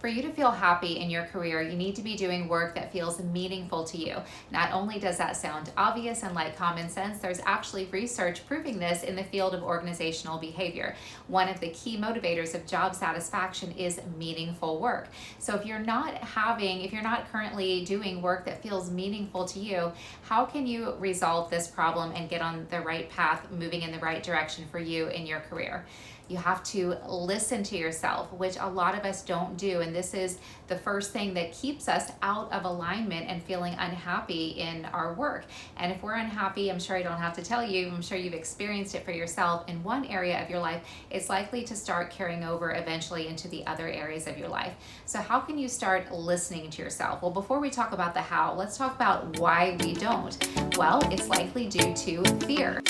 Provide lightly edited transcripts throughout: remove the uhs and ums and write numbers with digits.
For you to feel happy in your career, you need to be doing work that feels meaningful to you. Not only does that sound obvious and like common sense, there's actually research proving this in the field of organizational behavior. One of the key motivators of job satisfaction is meaningful work. So if you're not currently doing work that feels meaningful to you, how can you resolve this problem and get on the right path, moving in the right direction for you in your career? You have to listen to yourself, which a lot of us don't do. And this is the first thing that keeps us out of alignment and feeling unhappy in our work. And if we're unhappy, I'm sure I don't have to tell you, I'm sure you've experienced it for yourself in one area of your life, it's likely to start carrying over eventually into the other areas of your life. So how can you start listening to yourself? Well, before we talk about the how, let's talk about why we don't. Well, it's likely due to fear.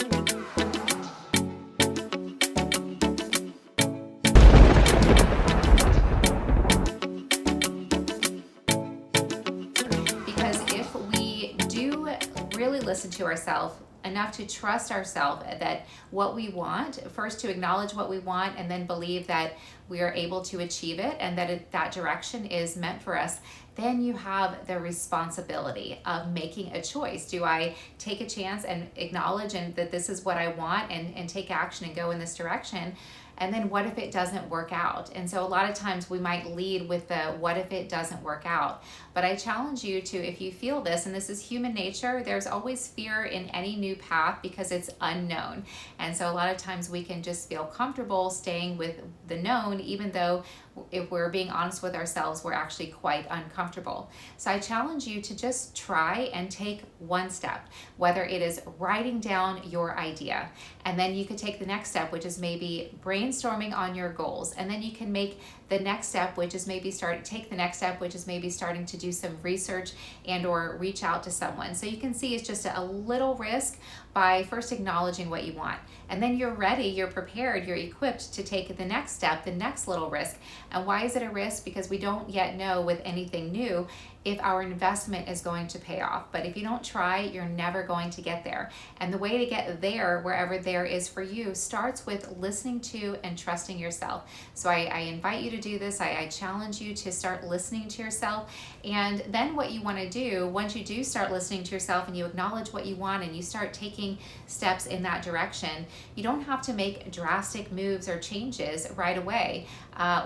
Because if we do really listen to ourselves enough to trust ourselves that what we want, first to acknowledge what we want and then believe that we are able to achieve it and that that direction is meant for us, then you have the responsibility of making a choice. Do I take a chance and acknowledge that this is what I want and take action and go in this direction? And then what if it doesn't work out? And so a lot of times we might lead with the what if it doesn't work out. But I challenge you to, if you feel this, and this is human nature, there's always fear in any new path because it's unknown. And so a lot of times we can just feel comfortable staying with the known, even though if we're being honest with ourselves, we're actually quite uncomfortable. So I challenge you to just try and take one step, whether it is writing down your idea. And then you could take the next step, which is maybe brainstorming on your goals. And then you can make the next step, which is maybe take the next step, which is maybe starting to do some research and or reach out to someone. So you can see it's just a little risk by first acknowledging what you want. And then you're ready, you're prepared, you're equipped to take the next step, the next little risk. And why is it a risk? Because we don't yet know with anything new if our investment is going to pay off. But if you don't try, you're never going to get there. And the way to get there, wherever there is for you, starts with listening to and trusting yourself. So I invite you to do this. I challenge you to start listening to yourself. And then what you want to do, once you do start listening to yourself and you acknowledge what you want and you start taking steps in that direction, you don't have to make drastic moves or changes right away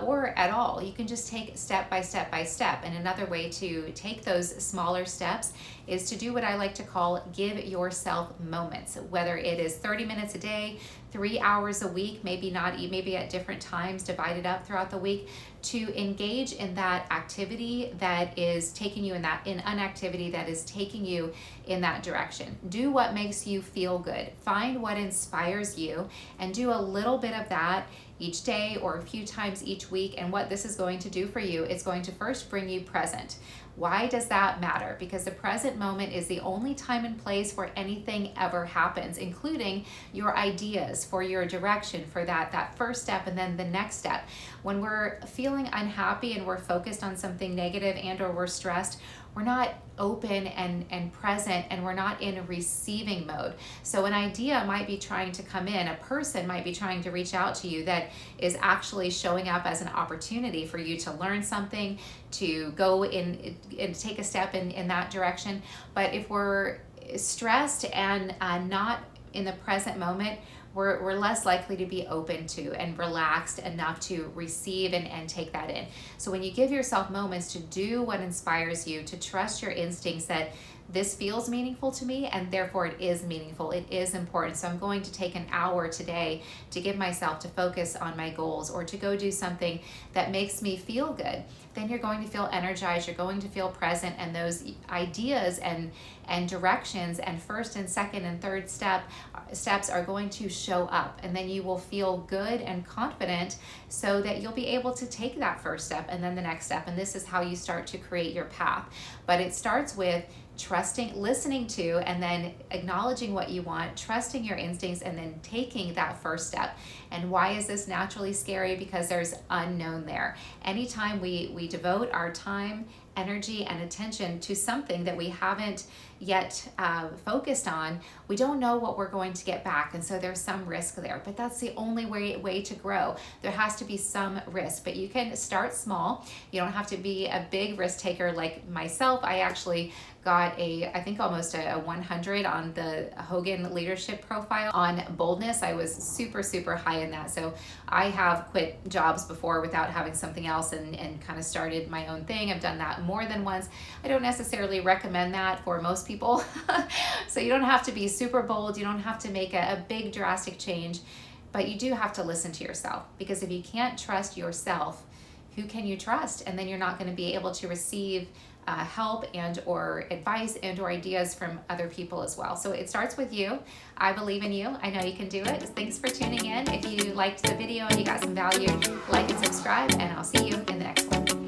or at all. You can just take step by step by step. And another way to take those smaller steps is to do what I like to call give yourself moments, whether it is 30 minutes a day, 3 hours a week, maybe at different times divided up throughout the week, to engage in that activity that is taking you in an activity that is taking you in that direction. Do what makes you feel good. Find what inspires you and do a little bit of that each day or a few times each week. And what this is going to do for you, it's going to first bring you present. Why does that matter? Because the present moment is the only time and place where anything ever happens, including your ideas for your direction, for that first step and then the next step. When we're feeling unhappy and we're focused on something negative and or we're stressed, we're not open and present, and we're not in a receiving mode. So an idea might be trying to come in, a person might be trying to reach out to you that is actually showing up as an opportunity for you to learn something, to go in and take a step in that direction. But if we're stressed and not in the present moment, we're less likely to be open to and relaxed enough to receive and take that in. So when you give yourself moments to do what inspires you, to trust your instincts that this feels meaningful to me and therefore it is meaningful, it is important. So I'm going to take an hour today to give myself to focus on my goals or to go do something that makes me feel good. Then you're going to feel energized, you're going to feel present, and those ideas and directions and first and second and third steps are going to show up, and then you will feel good and confident so that you'll be able to take that first step and then the next step. And this is how you start to create your path. But it starts with trusting, listening to, and then acknowledging what you want, trusting your instincts, and then taking that first step. And why is this naturally scary? Because there's unknown there. Anytime we devote our time, energy, and attention to something that we haven't yet focused on, we don't know what we're going to get back. And so there's some risk there, but that's the only way to grow. There has to be some risk, but you can start small. You don't have to be a big risk taker like myself. I actually got I think almost a 100 on the Hogan leadership profile on boldness. I was super high in that. So I have quit jobs before without having something else and kind of started my own thing. I've done that more than once. I don't necessarily recommend that for most people. So you don't have to be super bold. You don't have to make a big drastic change, but you do have to listen to yourself, because if you can't trust yourself, who can you trust? And then you're not going to be able to receive help and or advice and or ideas from other people as well. So it starts with you. I believe in you. I know you can do it. Thanks for tuning in. If you liked the video and you got some value, like and subscribe, and I'll see you in the next one.